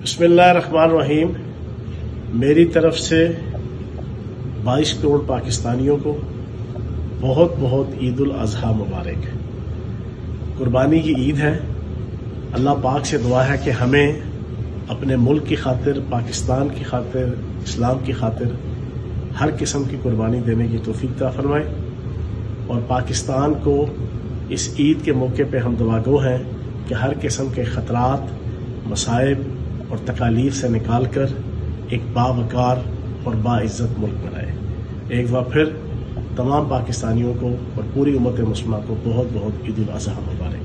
बिस्मिल्लाहिर्रहमानिर्रहीम। मेरी तरफ से 22 करोड़ पाकिस्तानियों को बहुत बहुत ईद उल अजहा मुबारक। कुर्बानी की ईद है। अल्लाह पाक से दुआ है कि हमें अपने मुल्क की खातिर, पाकिस्तान की खातिर, इस्लाम की खातिर हर किस्म की कुर्बानी देने की तौफीक अता फरमाए। और पाकिस्तान को इस ईद के मौके पे हम दुआगो हैं कि हर किस्म के ख़तरात, मसाइब और तकालीफ से निकाल कर एक बावकार और बाइज़्ज़त मुल्क बनाए। एक बार फिर तमाम पाकिस्तानियों को और पूरी उम्मत मुस्लिमा को बहुत बहुत ईद उल अज़हा मुबारक।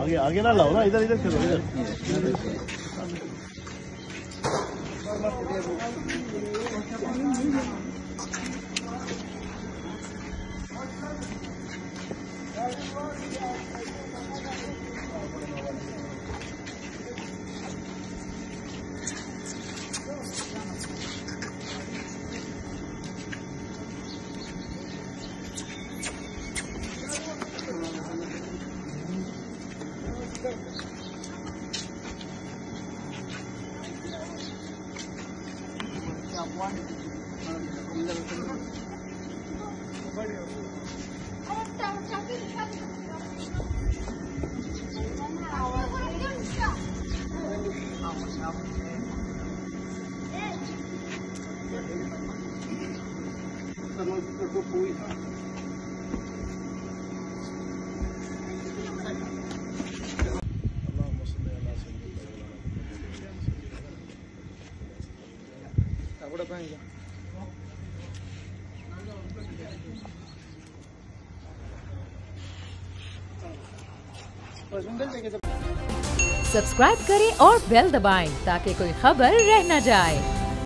आगे आगे ना लाओ ना, इधर इधर खेलो इधर। सब्सक्राइब करें और बेल दबाएं ताकि कोई खबर रह न जाए।